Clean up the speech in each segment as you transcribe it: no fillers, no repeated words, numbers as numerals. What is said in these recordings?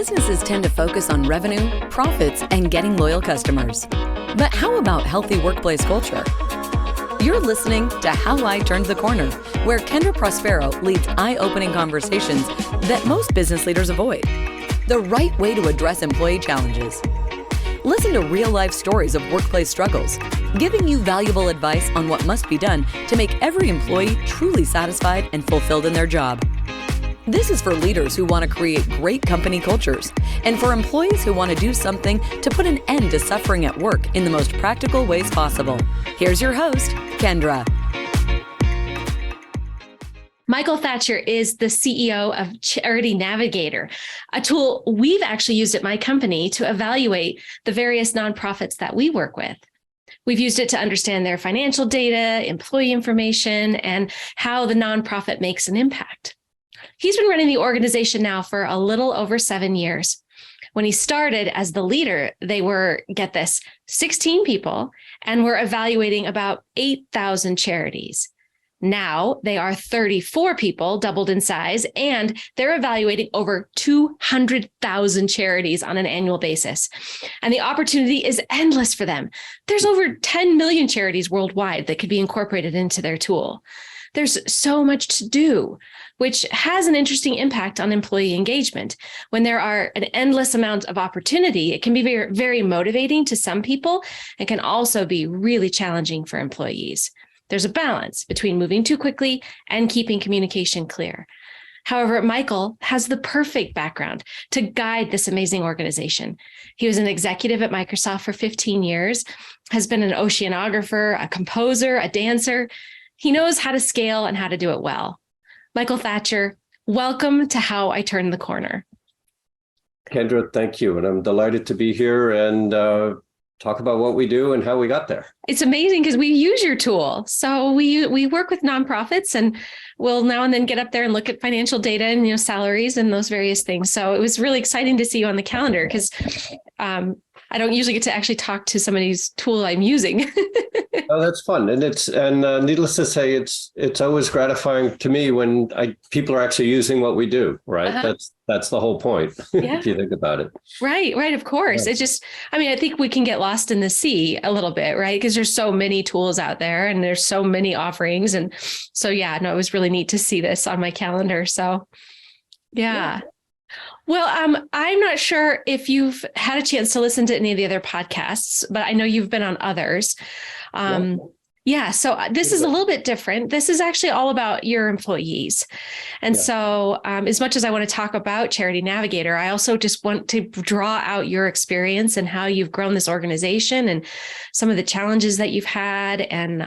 Businesses tend to focus on revenue, profits, and getting loyal customers. But how about healthy workplace culture? You're listening to How I Turned the Corner, where Kendra Prospero leads eye-opening conversations that most business leaders avoid. The right way to address employee challenges. Listen to real-life stories of workplace struggles, giving you valuable advice on what must be done to make every employee truly satisfied and fulfilled in their job. This is for leaders who want to create great company cultures and for employees who want to do something to put an end to suffering at work in the most practical ways possible. Here's your host, Kendra. Michael Thatcher is the CEO of Charity Navigator, a tool we've actually used at my company to evaluate the various nonprofits that we work with. We've used it to understand their financial data, employee information, and how the nonprofit makes an impact. He's been running the organization now for a little over 7 years. When he started as the leader, they were, get this, 16 people and were evaluating about 8,000 charities. Now they are 34 people, doubled in size, and they're evaluating over 200,000 charities on an annual basis. And the opportunity is endless for them. There's over 10 million charities worldwide that could be incorporated into their tool. There's so much to do, which has an interesting impact on employee engagement. When there are an endless amount of opportunity, it can be very, very motivating to some people and can also be really challenging for employees. There's a balance between moving too quickly and keeping communication clear. However, Michael has the perfect background to guide this amazing organization. He was an executive at Microsoft for 15 years, has been an oceanographer, a composer, a dancer. He knows how to scale and how to do it well. Michael Thatcher, welcome to How I Turned the Corner. Kendra, thank you. And I'm delighted to be here and talk about what we do and how we got there. It's amazing because we use your tool. So we work with nonprofits and we'll now and then get up there and look at financial data and salaries and those various things. So it was really exciting to see you on the calendar because I don't usually get to actually talk to somebody's tool I'm using. Oh, that's fun. And needless to say, it's always gratifying to me when people are actually using what we do, right? Uh-huh. That's the whole point, yeah. If you think about it. Right. Of course. Yeah. I think we can get lost in the sea a little bit, right? Because there's so many tools out there and there's so many offerings. And so, it was really neat to see this on my calendar. So, yeah. Well, I'm not sure if you've had a chance to listen to any of the other podcasts, but I know you've been on others. So this is a little bit different. This is actually all about your employees. And so as much as I want to talk about Charity Navigator, I also just want to draw out your experience and how you've grown this organization and some of the challenges that you've had. And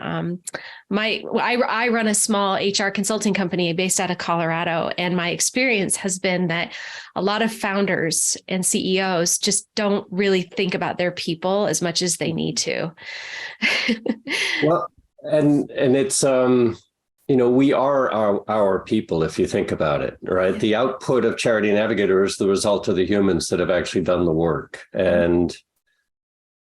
I run a small HR consulting company based out of Colorado. And my experience has been that a lot of founders and CEOs just don't really think about their people as much as they need to. Well, and it's, we are our people, if you think about it, right? Yeah. The output of Charity Navigator is the result of the humans that have actually done the work. And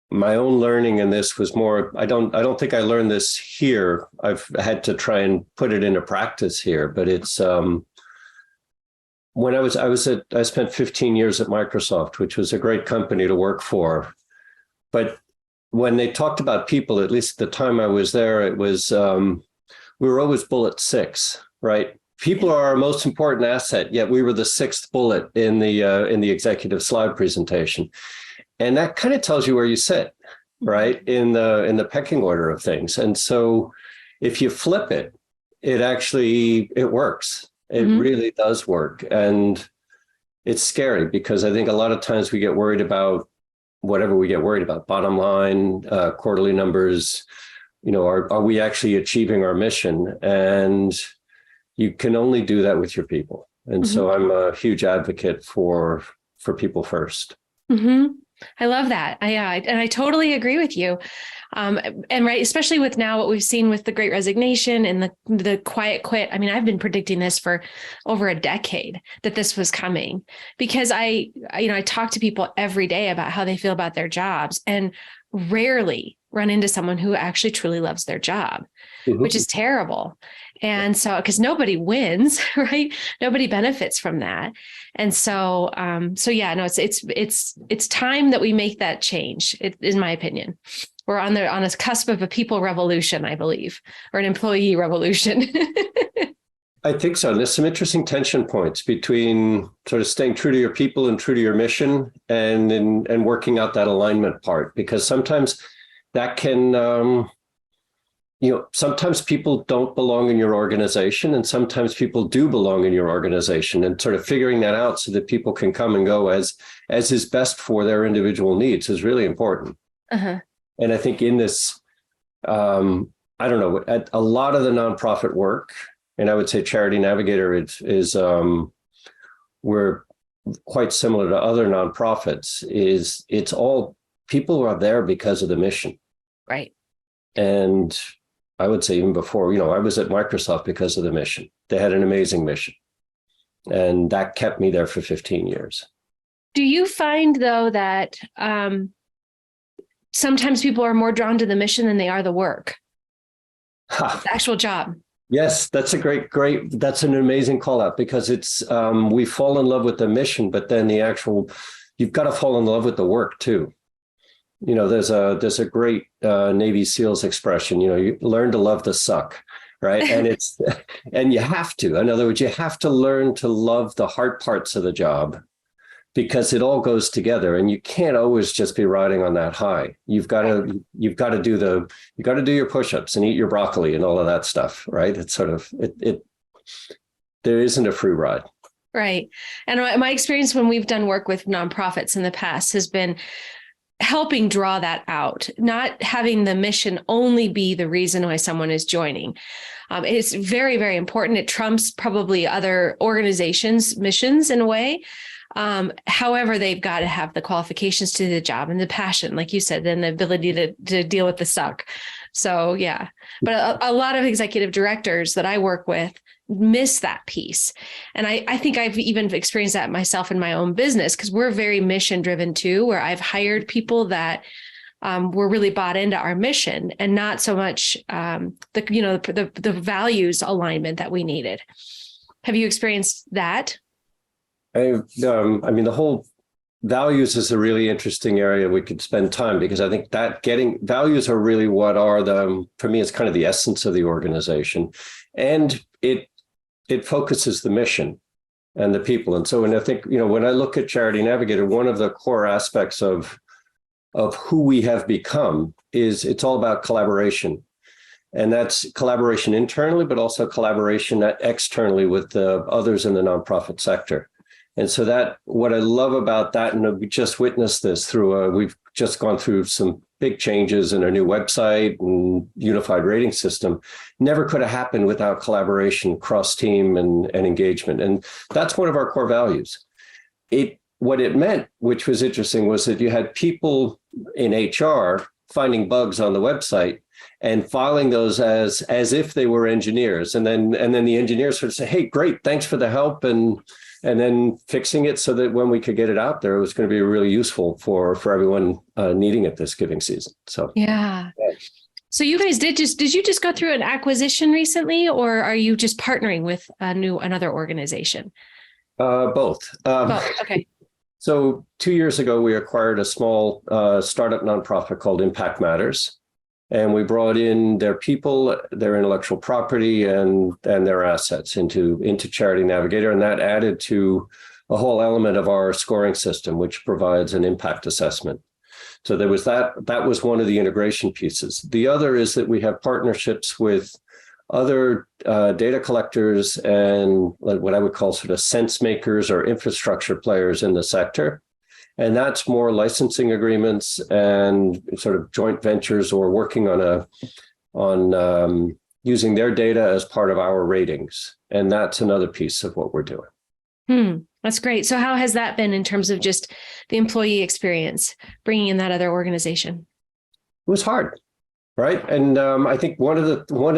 my own learning in this was more, I don't think I learned this here. I've had to try and put it into practice here, but it's, when I spent 15 years at Microsoft, which was a great company to work for. But when they talked about people, at least at the time I was there, it was, we were always bullet 6, right? People are our most important asset, yet we were the 6th bullet in the executive slide presentation. And that kind of tells you where you sit, right? In the pecking order of things. And so if you flip it, it works. It really does work. And it's scary because I think a lot of times we get worried about whatever we get worried about, bottom line, quarterly numbers, are we actually achieving our mission? And you can only do that with your people. And so I'm a huge advocate for people first. Mm-hmm. I love that. I totally agree with you. And right, especially with now what we've seen with the Great Resignation and the quiet quit. I mean, I've been predicting this for over a decade that this was coming because I talk to people every day about how they feel about their jobs, and rarely run into someone who actually truly loves their job, Mhm. which is terrible. And so, because nobody wins, right? Nobody benefits from that. And so, yeah, no, it's time that we make that change. It is my opinion. We're on a cusp of a people revolution, I believe, or an employee revolution. I think so. And there's some interesting tension points between sort of staying true to your people and true to your mission, and working out that alignment part, because sometimes that can, sometimes people don't belong in your organization, and sometimes people do belong in your organization, and sort of figuring that out so that people can come and go as is best for their individual needs is really important. Uh-huh. And I think in this, I don't know, at a lot of the nonprofit work, and I would say Charity Navigator is we're quite similar to other nonprofits, it's all people are there because of the mission. Right. And I would say even before, I was at Microsoft because of the mission. They had an amazing mission. And that kept me there for 15 years. Do you find, though, that sometimes people are more drawn to the mission than they are the work, the actual job? Yes, that's a great, that's an amazing call out, because it's, we fall in love with the mission, but then you've got to fall in love with the work too. There's a great Navy SEALs expression, you learn to love the suck, right? And and you have to, in other words, you have to learn to love the hard parts of the job, because it all goes together, and you can't always just be riding on that high. You've got to do your push-ups and eat your broccoli and all of that stuff, right? It's sort of, there isn't a free ride. Right. And my experience when we've done work with nonprofits in the past has been helping draw that out, not having the mission only be the reason why someone is joining. It's very, very important. It trumps probably other organizations' missions in a way. However, they've got to have the qualifications to the job and the passion, like you said, and the ability to deal with the suck. So, yeah, but a lot of executive directors that I work with miss that piece. And I think I've even experienced that myself in my own business, because we're very mission driven too, where I've hired people that were really bought into our mission, and not so much the values alignment that we needed. Have you experienced that? The whole values is a really interesting area we could spend time, because I think that getting values are really what are for me, it's kind of the essence of the organization, and it focuses the mission and the people. And so, I think, when I look at Charity Navigator, one of the core aspects of who we have become is it's all about collaboration. And that's collaboration internally, but also collaboration externally with the others in the nonprofit sector. And so what I love about that, and we just witnessed this we've just gone through some big changes in our new website and unified rating system, never could have happened without collaboration, cross-team and engagement. And that's one of our core values. What it meant, which was interesting, was that you had people in HR finding bugs on the website and filing those as if they were engineers. And then the engineers sort of say, hey, great, thanks for the help. And then fixing it so that when we could get it out there, it was going to be really useful for everyone needing it this giving season. So yeah. So you guys did you just go through an acquisition recently, or are you just partnering with another organization? Both. Both. Okay. So 2 years ago, we acquired a small startup nonprofit called Impact Matters. And we brought in their people, their intellectual property, and their assets into Charity Navigator. And that added to a whole element of our scoring system, which provides an impact assessment. So there was that was one of the integration pieces. The other is that we have partnerships with other data collectors and what I would call sort of sense makers or infrastructure players in the sector. And that's more licensing agreements and sort of joint ventures, or working on using their data as part of our ratings. And that's another piece of what we're doing. That's great. So how has that been in terms of just the employee experience, bringing in that other organization? It was hard, right? And I think one of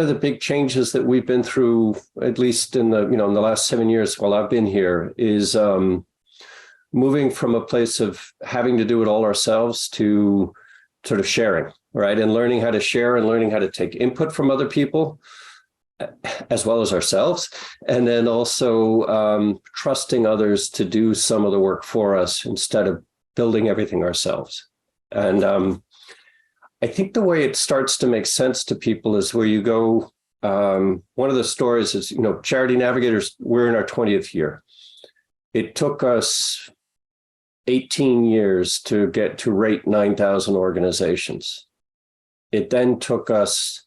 the big changes that we've been through, at least in the last 7 years while I've been here, is moving from a place of having to do it all ourselves to sort of sharing right? And learning how to share and learning how to take input from other people, as well as ourselves. And then also trusting others to do some of the work for us instead of building everything ourselves. And I think the way it starts to make sense to people is where you go. One of the stories is, Charity Navigators, we're in our 20th year. It took us 18 years to get to rate 9,000 organizations. It then took us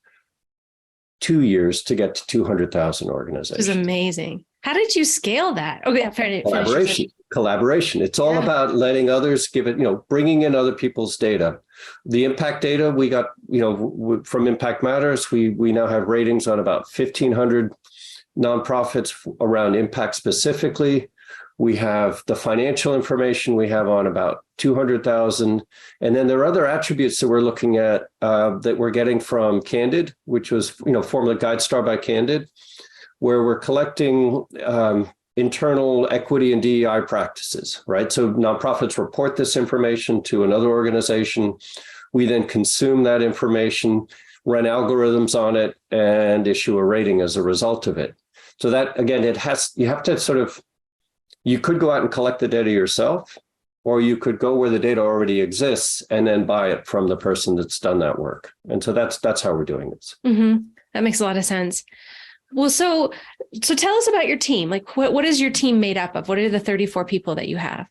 2 years to get to 200,000 organizations. Which is amazing. How did you scale that? Oh, yeah, Collaboration. It's all about letting others give it, bringing in other people's data. The impact data we got, from Impact Matters, we now have ratings on about 1,500 nonprofits around impact specifically. We have the financial information we have on about 200,000. And then there are other attributes that we're looking at that we're getting from Candid, which was, formerly GuideStar by Candid, where we're collecting internal equity and DEI practices, right? So nonprofits report this information to another organization. We then consume that information, run algorithms on it, and issue a rating as a result of it. So that, again, you have to you could go out and collect the data yourself, or you could go where the data already exists and then buy it from the person that's done that work. And so that's how we're doing this. Mm-hmm. That makes a lot of sense. Well, so tell us about your team. Like, what is your team made up of? What are the 34 people that you have?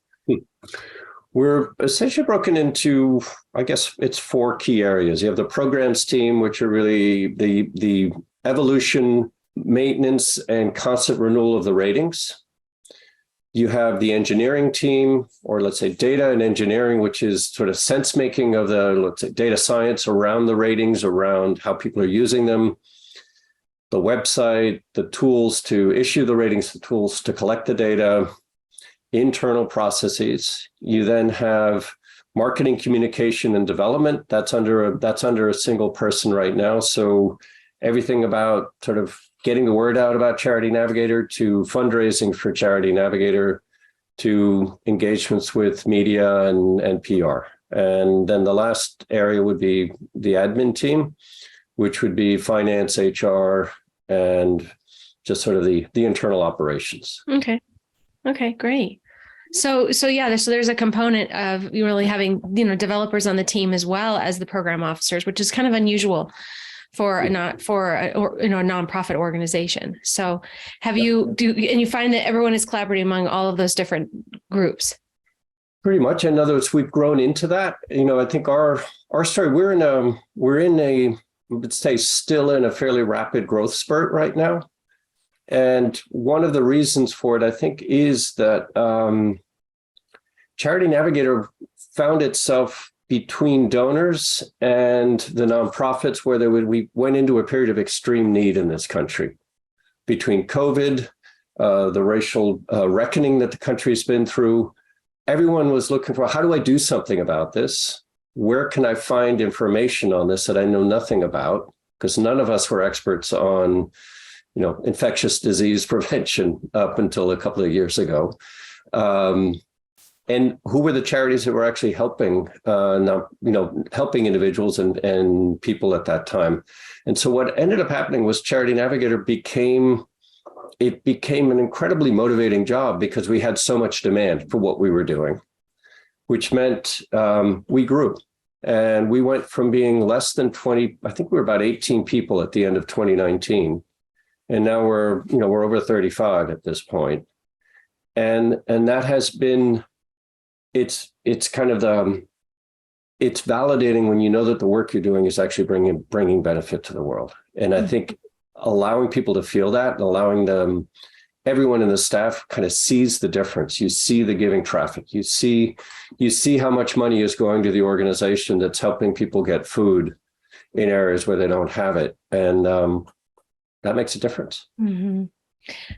We're essentially broken into, I guess it's 4 key areas. You have the programs team, which are really the evolution, maintenance, and constant renewal of the ratings. You have the engineering team, or let's say data and engineering, which is sort of sense making of the, let's say, data science around the ratings, around how people are using them, the website, the tools to issue the ratings, the tools to collect the data, internal processes. You then have marketing, communication, and development. That's under a single person right now. So everything about sort of getting the word out about Charity Navigator, to fundraising for Charity Navigator, to engagements with media and PR. And then the last area would be the admin team, which would be finance, HR, and just sort of the internal operations. Okay, great. So there's a component of you really having, developers on the team as well as the program officers, which is kind of unusual for a nonprofit organization. So and you find that everyone is collaborating among all of those different groups? Pretty much. In other words, we've grown into that. I think our story, we're in a, let's say, still in a fairly rapid growth spurt right now. And one of the reasons for it, I think, is that Charity Navigator found itself between donors and the nonprofits, where we went into a period of extreme need in this country. Between COVID, the racial reckoning that the country's been through, everyone was looking for, how do I do something about this? Where can I find information on this that I know nothing about? Because none of us were experts on, infectious disease prevention up until a couple of years ago. And who were the charities that were actually helping, helping individuals and people at that time? And so what ended up happening was Charity Navigator became an incredibly motivating job, because we had so much demand for what we were doing, which meant we grew. And we went from being less than 20, I think we were about 18 people at the end of 2019. And now we're over 35 at this point. And that has been, it's kind of it's validating when you know that the work you're doing is actually bringing benefit to the world. And I think allowing people to feel that, and allowing everyone in the staff kind of sees the difference. You see the giving traffic. You see how much money is going to the organization that's helping people get food in areas where they don't have it. And that makes a difference. Mm-hmm.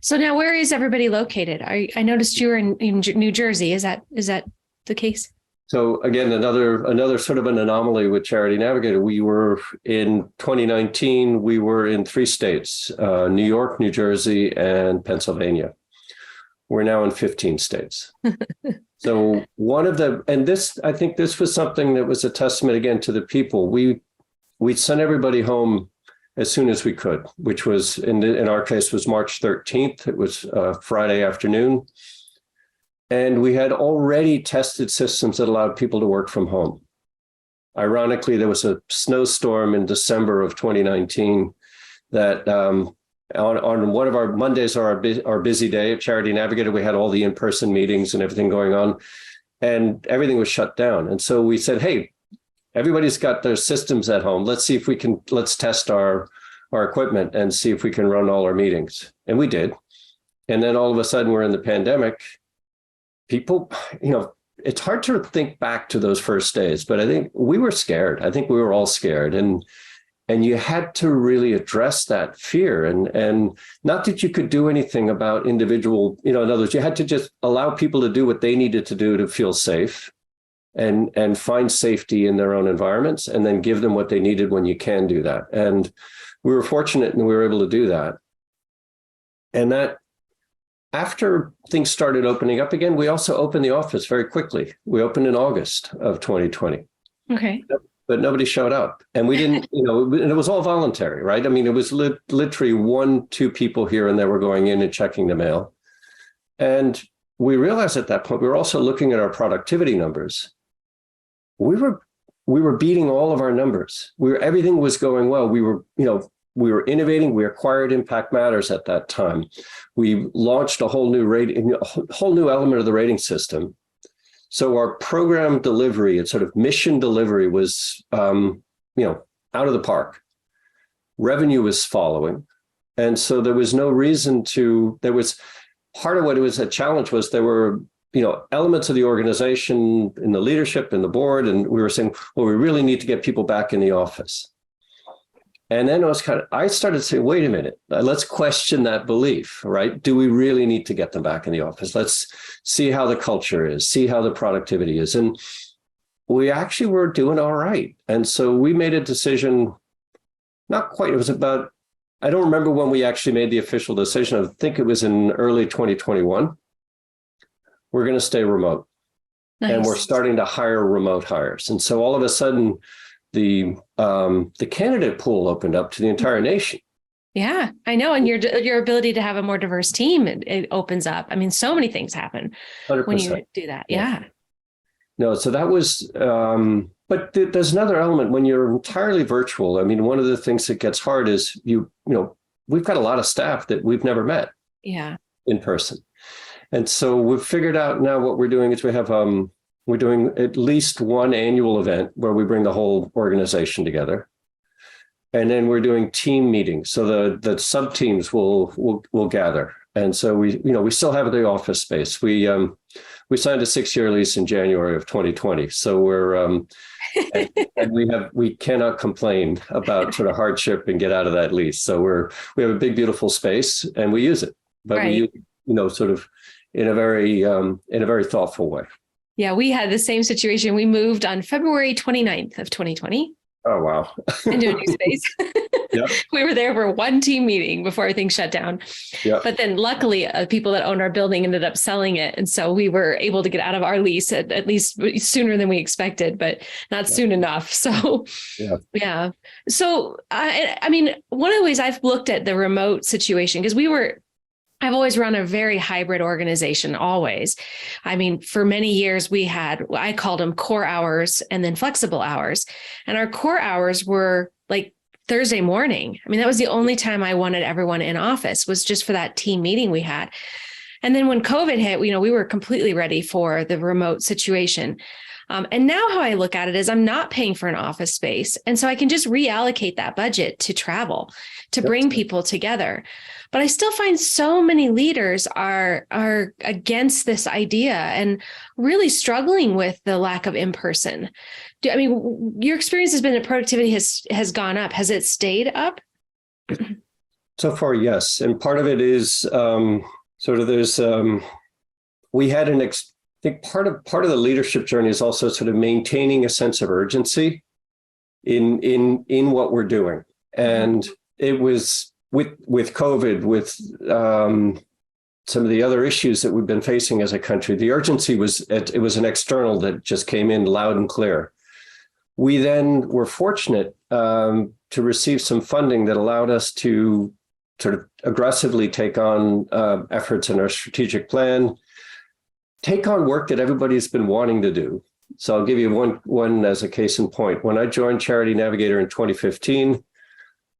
So now, where is everybody located? I noticed you were in New Jersey. Is that the case? So again, another sort of an anomaly with Charity Navigator. We were in 2019, we were in 3 states, New York, New Jersey, and Pennsylvania. We're now in 15 states. So I think this was something that was a testament again to the people. We we'd send everybody home as soon as we could, which was in our case was March 13th. It was Friday afternoon. And we had already tested systems that allowed people to work from home. Ironically, there was a snowstorm in December of 2019 that on one of our Mondays, our busy day at Charity Navigator, we had all the in-person meetings and everything going on, and everything was shut down. And so we said, hey, everybody's got their systems at home. Let's see if we can, let's test our equipment and see if we can run all our meetings. And we did. And then all of a sudden we're in the pandemic. People, it's hard to think back to those first days, but I think we were scared. I think we were all scared. And you had to really address that fear. And not that you could do anything about individual, in other words, you had to just allow people to do what they needed to do to feel safe and find safety in their own environments, and then give them what they needed when you can do that. And we were fortunate and we were able to do that. And that, after things started opening up again, we also opened the office very quickly. We opened in August of 2020. Okay. But nobody showed up. And we didn't, and it was all voluntary, right? I mean, it was literally 1-2 people here and there were going in and checking the mail. And we realized at that point, we were also looking at our productivity numbers. We were beating all of our numbers. Everything was going well. We were innovating. We acquired Impact Matters at that time. We launched a whole new element of the rating system. So our program delivery and sort of mission delivery was, out of the park. Revenue was following. And so there was no reason part of what it was a challenge was there were, elements of the organization in the leadership and the board. And we were saying, well, we really need to get people back in the office. And then I started saying, wait a minute, let's question that belief, right? Do we really need to get them back in the office? Let's see how the culture is, see how the productivity is. And we actually were doing all right. And so we made a decision, not quite, it was about, I don't remember when we actually made the official decision. I think it was in early 2021. We're going to stay remote. Nice. And we're starting to hire remote hires. And so all of a sudden, the candidate pool opened up to the entire nation. Yeah, I know. And your ability to have a more diverse team, it opens up. I mean, so many things happen 100%. When you do that. Yeah. No, so that was, but there's another element when you're entirely virtual. I mean, one of the things that gets hard is we've got a lot of staff that we've never met in person. And so we've figured out now what we're doing is we're doing at least one annual event where we bring the whole organization together. And then we're doing team meetings. So the sub teams will gather. And so we still have the office space. We signed a 6-year lease in January of 2020. So we're and we cannot complain about sort of hardship and get out of that lease. So we have a big, beautiful space and we use it, but we use sort of in a very thoughtful way. Yeah, we had the same situation. We moved on February 29th of 2020. Oh, wow. Into a new space. Yep. We were there for one team meeting before everything shut down. Yep. But then luckily, people that owned our building ended up selling it. And so we were able to get out of our lease at least sooner than we expected, but not soon enough. So, yeah. So, I mean, one of the ways I've looked at the remote situation, because I've always run a very hybrid organization, always. I mean, for many years I called them core hours and then flexible hours. And our core hours were like Thursday morning. I mean, that was the only time I wanted everyone in office, was just for that team meeting we had. And then when COVID hit, we were completely ready for the remote situation. And now how I look at it is I'm not paying for an office space. And so I can just reallocate that budget to travel, to bring people together. But I still find so many leaders are against this idea and really struggling with the lack of in-person. Your experience has been that productivity has gone up. Has it stayed up? So far, yes. And part of it is we had I think part of the leadership journey is also sort of maintaining a sense of urgency in what we're doing. And it was with COVID, with some of the other issues that we've been facing as a country, the urgency was an external that just came in loud and clear. We then were fortunate to receive some funding that allowed us to sort of aggressively take on efforts in our strategic plan, take on work that everybody's been wanting to do. So I'll give you one as a case in point. When I joined Charity Navigator in 2015,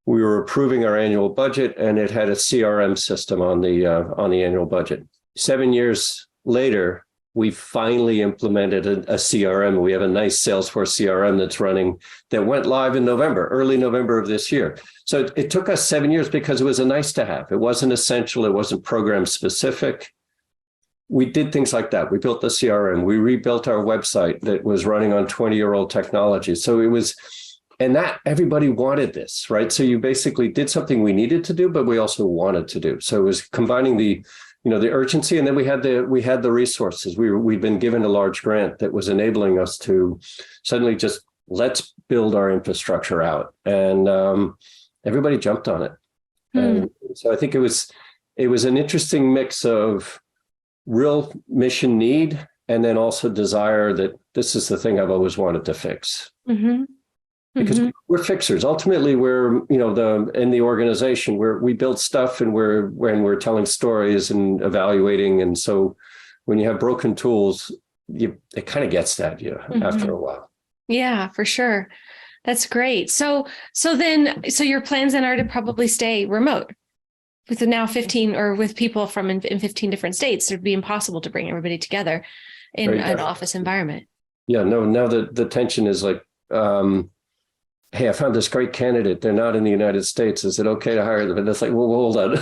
we were approving our annual budget, and it had a CRM system on the annual budget. 7 years later, we finally implemented a CRM. We have a nice Salesforce CRM that's running, that went live in November, early November of this year. So it took us 7 years because it was a nice to have. It wasn't essential. It wasn't program specific. We did things like that. We built the CRM. We rebuilt our website that was running on 20-year-old technology. So it was, and that everybody wanted this, right? So you basically did something we needed to do, but we also wanted to do. So it was combining the urgency, and then we had the resources. We'd been given a large grant that was enabling us to suddenly just, let's build our infrastructure out, and everybody jumped on it. And so I think it was an interesting mix of real mission need, and then also desire that this is the thing I've always wanted to fix. Because we're fixers. Ultimately, we're, in the organization, we build stuff, and we're telling stories and evaluating. And so when you have broken tools, it kind of gets at you after a while. Yeah, for sure. That's great. So your plans then are to probably stay remote with now 15, or with people from in 15 different states. It'd be impossible to bring everybody together in an office environment. Yeah, no, now the tension is like, hey, I found this great candidate. They're not in the United States. Is it okay to hire them? And it's like, well, hold on.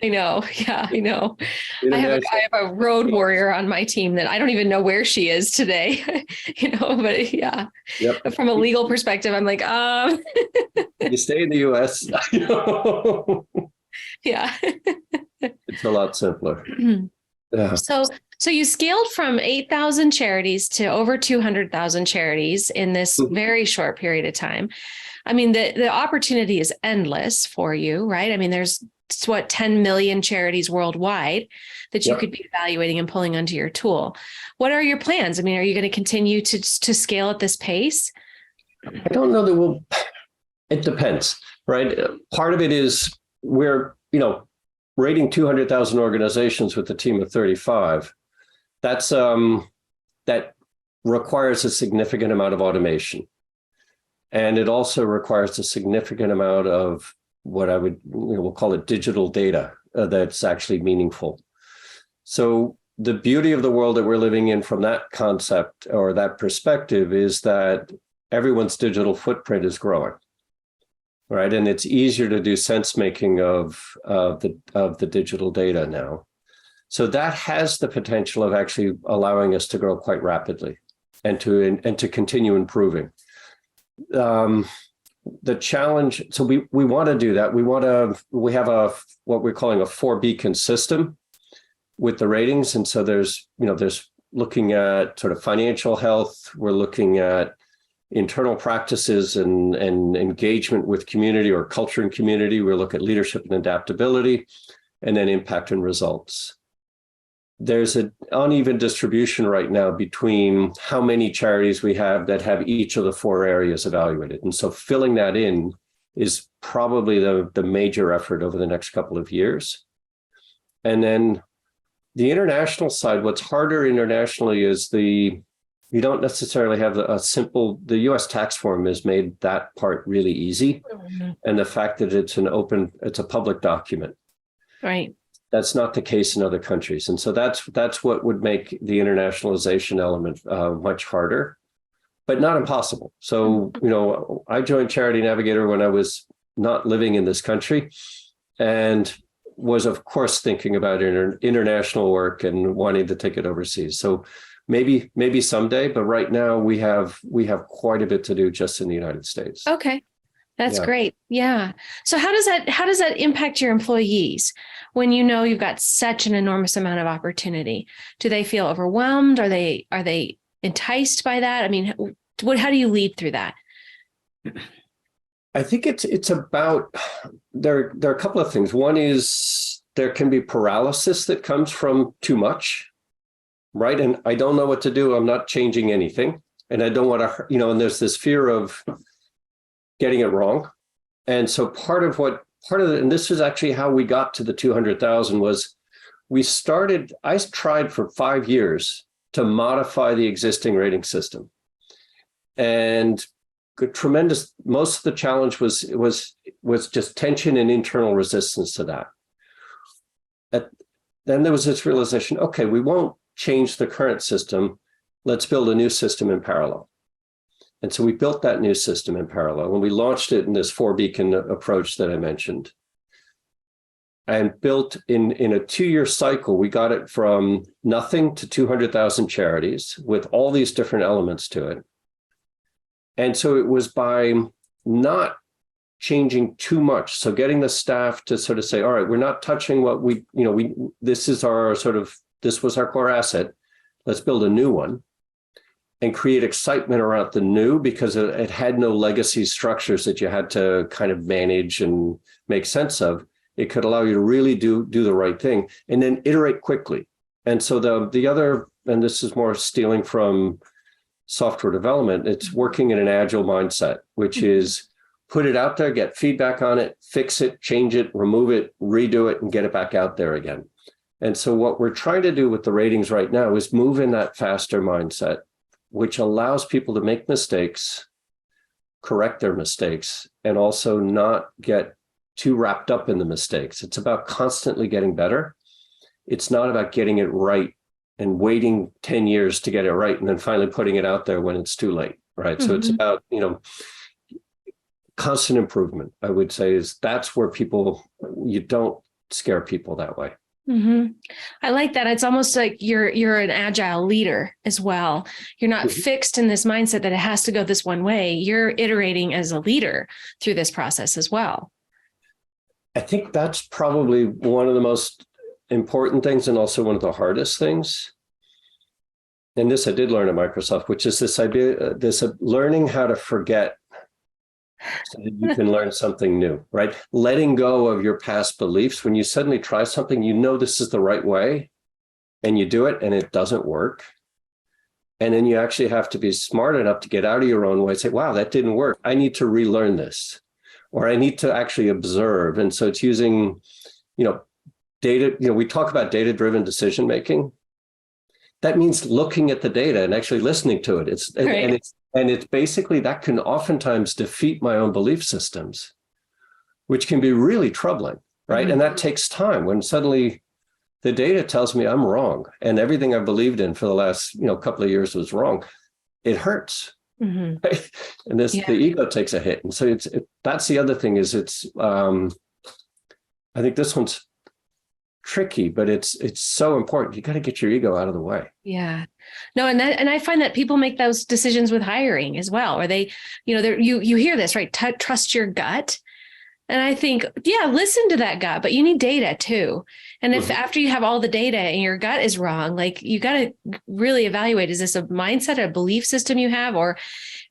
I know. Yeah, I know. I have a road warrior on my team that I don't even know where she is today, but yeah. Yep. But from a legal perspective, I'm like, You stay in the US. Yeah. It's a lot simpler. Yeah. So you scaled from 8,000 charities to over 200,000 charities in this very short period of time. I mean, the opportunity is endless for you, right? I mean, there's 10 million charities worldwide that you could be evaluating and pulling onto your tool. What are your plans? I mean, are you going to continue to scale at this pace? I don't know that it depends, right? Part of it is we're, rating 200,000 organizations with a team of 35. That requires a significant amount of automation. And it also requires a significant amount of what I would, we'll call it digital data that's actually meaningful. So the beauty of the world that we're living in from that concept or that perspective is that everyone's digital footprint is growing, right? And it's easier to do sense making of the digital data now. So that has the potential of actually allowing us to grow quite rapidly and to continue improving. The challenge, so we want to do that. We have what we're calling a 4-beacon system with the ratings. And so there's looking at sort of financial health. We're looking at internal practices and engagement with community or culture and community. We look at leadership and adaptability, and then impact and results. There's an uneven distribution right now between how many charities we have that have each of the 4 areas evaluated. And so filling that in is probably the major effort over the next couple of years. And then the international side, what's harder internationally is you don't necessarily have the US tax form has made that part really easy. And the fact that it's a public document. Right. That's not the case in other countries. And so that's what would make the internationalization element much harder, but not impossible. So, I joined Charity Navigator when I was not living in this country and was, of course, thinking about international work and wanting to take it overseas. So maybe someday, but right now we have quite a bit to do just in the United States. Okay. That's great. Yeah. So how does that impact your employees when you've got such an enormous amount of opportunity? Do they feel overwhelmed? Are they enticed by that? I mean, how do you lead through that? I think it's about there are a couple of things. One is there can be paralysis that comes from too much, right? And I don't know what to do. I'm not changing anything. and I don't want to, and there's this fear of getting it wrong. And so part of it, and this is actually how we got to the 200,000 was I tried for 5 years to modify the existing rating system. And most of the challenge was just tension and internal resistance to that. Then there was this realization, okay, we won't change the current system. Let's build a new system in parallel. And so we built that new system in parallel, and we launched it in this 4-beacon approach that I mentioned. And built in a 2-year cycle, we got it from nothing to 200,000 charities with all these different elements to it. And so it was by not changing too much. So getting the staff to sort of say, all right, we're not touching what this was our core asset. Let's build a new one and create excitement around the new, because it had no legacy structures that you had to kind of manage and make sense of. It could allow you to really do the right thing and then iterate quickly. And so the other, and this is more stealing from software development, it's working in an agile mindset, which is put it out there, get feedback on it, fix it, change it, remove it, redo it, and get it back out there again. And so what we're trying to do with the ratings right now is move in that faster mindset, which allows people to make mistakes, correct their mistakes, and also not get too wrapped up in the mistakes. It's about constantly getting better. It's not about getting it right and waiting 10 years to get it right and then finally putting it out there when it's too late, right? Mm-hmm. So it's about, constant improvement, I would say, that's where you don't scare people that way. Mm-hmm. I like that. It's almost like you're an agile leader as well. You're not fixed in this mindset that it has to go this one way. You're iterating as a leader through this process as well. I think that's probably one of the most important things and also one of the hardest things. And this I did learn at Microsoft, which is this idea, learning how to forget so that you can learn something new, right? Letting go of your past beliefs. When you suddenly try something, this is the right way, and you do it and it doesn't work. And then you actually have to be smart enough to get out of your own way and say, wow, that didn't work. I need to relearn this, or I need to actually observe. And so it's using, data, we talk about data-driven decision-making. That means looking at the data and actually listening to it. And it's basically, that can oftentimes defeat my own belief systems, which can be really troubling, right? Mm-hmm. And that takes time when suddenly the data tells me I'm wrong and everything I believed in for the last, couple of years was wrong. It hurts. Mm-hmm. Right? And the ego takes a hit. And so that's the other thing is I think this one's tricky, but it's so important. You got to get your ego out of the way. Yeah, no, and I find that people make those decisions with hiring as well, or they, you hear this, right? Trust your gut. And I think, listen to that gut, but you need data too. And if after you have all the data and your gut is wrong, like you got to really evaluate, is this a mindset, a belief system you have, or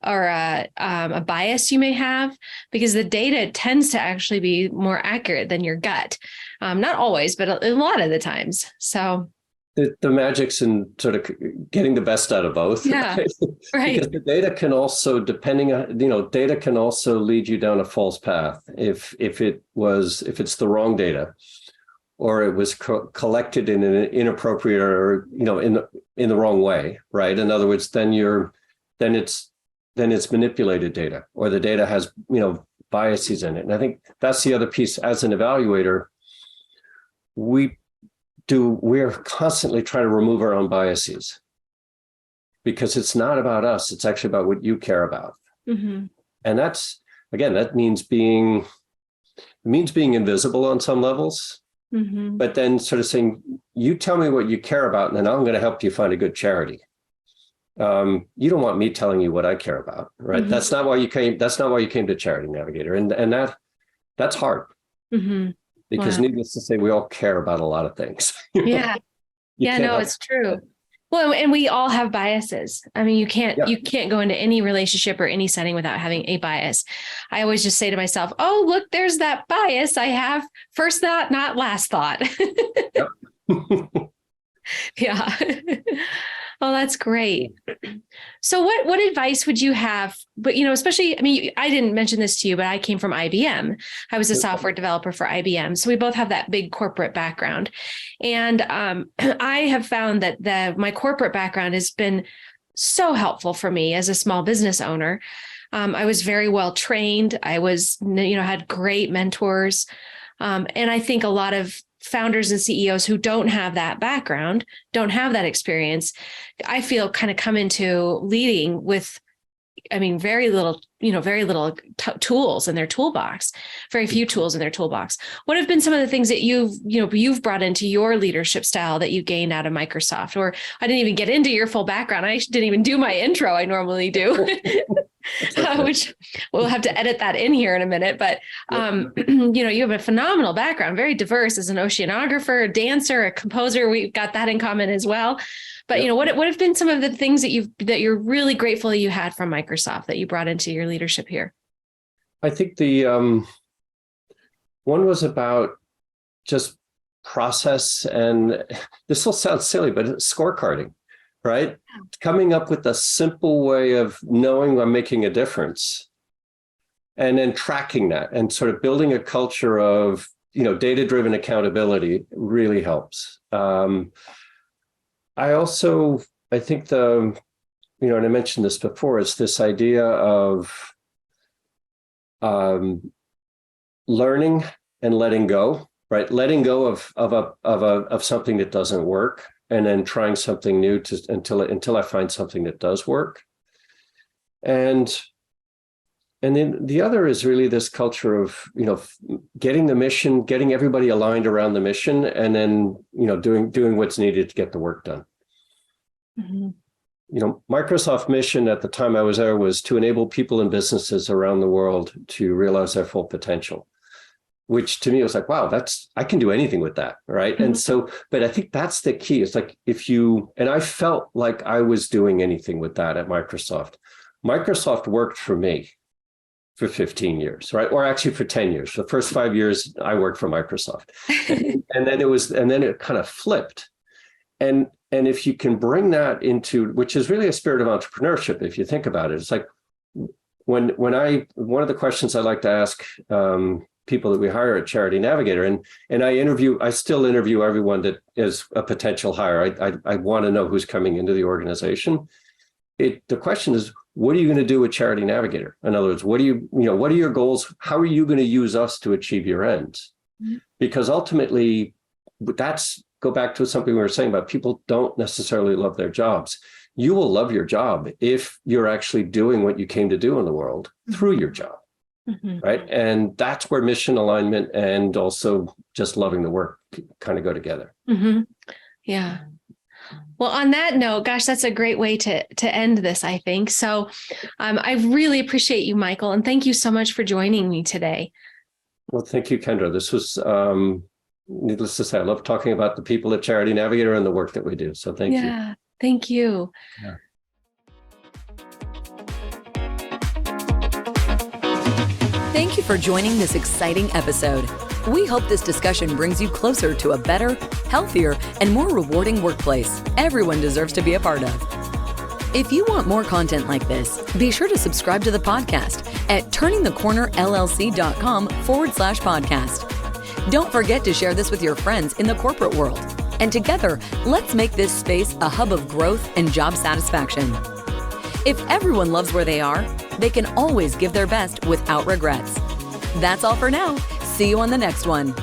a bias you may have? Because the data tends to actually be more accurate than your gut. Not always, but a lot of the times. So the magic's in sort of getting the best out of both. Yeah, right. Because the data can also, data can also lead you down a false path if it's the wrong data, or it was collected in an inappropriate or in the wrong way, right? In other words, then it's manipulated data, or the data has biases in it. And I think that's the other piece. As an evaluator, we're constantly trying to remove our own biases, because it's not about us. It's actually about what you care about. Mm-hmm. And that means being invisible on some levels, mm-hmm. but then sort of saying, you tell me what you care about, and then I'm going to help you find a good charity. You don't want me telling you what I care about, right? Mm-hmm. That's not why you came to Charity Navigator. And that's hard. Mm-hmm. Because needless to say, we all care about a lot of things. Yeah. It's true. Well, and we all have biases. I mean, you can't go into any relationship or any setting without having a bias. I always just say to myself, oh, look, there's that bias I have. First thought, not last thought. Yep. Yeah. Oh, that's great. So what advice would you have? But, especially, I mean, I didn't mention this to you, but I came from IBM. I was a software developer for IBM. So we both have that big corporate background. And I have found that my corporate background has been so helpful for me as a small business owner. I was very well trained. I was, had great mentors. And I think a lot of founders and CEOs who don't have that background, don't have that experience, I feel kind of come into leading with, very little tools in their toolbox, very few tools in their toolbox. What have been some of the things that you've brought into your leadership style that you gained out of Microsoft? Or I didn't even get into your full background. I didn't even do my intro I normally do. Okay. Which we'll have to edit that in here in a minute. But, you have a phenomenal background, very diverse as an oceanographer, a dancer, a composer. We've got that in common as well. But, what have been some of the things that you're really grateful you had from Microsoft that you brought into your leadership here? I think the one was about just process, and this will sound silly, but it's scorecarding. Right? Coming up with a simple way of knowing I'm making a difference, and then tracking that and sort of building a culture of, data-driven accountability really helps. I think and I mentioned this before, it's this idea of learning and letting go, right? Letting go of something that doesn't work, and then trying something new until I find something that does work. And then the other is really this culture of, getting the mission, getting everybody aligned around the mission, and then, doing what's needed to get the work done. Mm-hmm. Microsoft mission at the time I was there was to enable people and businesses around the world to realize their full potential, which to me was like, wow, I can do anything with that, right? Mm-hmm. And so, but I think that's the key. It's like and I felt like I was doing anything with that at Microsoft. Microsoft worked for me for 15 years, right? Or actually for 10 years. The first 5 years I worked for Microsoft. and then it kind of flipped. And if you can bring that into, which is really a spirit of entrepreneurship, if you think about it, it's like one of the questions I like to ask people that we hire at Charity Navigator, and I still interview everyone that is a potential hire. I want to know who's coming into the organization. The question is, what are you going to do with Charity Navigator? In other words, what are your goals? How are you going to use us to achieve your ends? Mm-hmm. Because ultimately, go back to something we were saying about people don't necessarily love their jobs. You will love your job if you're actually doing what you came to do in the world mm-hmm. through your job. Mm-hmm. Right. And that's where mission alignment and also just loving the work kind of go together. Mm-hmm. Yeah. Well, on that note, gosh, that's a great way to end this, I think. So I really appreciate you, Michael. And thank you so much for joining me today. Well, thank you, Kendra. This was, needless to say, I love talking about the people at Charity Navigator and the work that we do. So thank you. Yeah, thank you. Yeah. Thank you for joining this exciting episode. We hope this discussion brings you closer to a better, healthier, and more rewarding workplace everyone deserves to be a part of. If you want more content like this, be sure to subscribe to the podcast at turningthecornerllc.com/podcast. Don't forget to share this with your friends in the corporate world. And together, let's make this space a hub of growth and job satisfaction. If everyone loves where they are, they can always give their best without regrets. That's all for now. See you on the next one.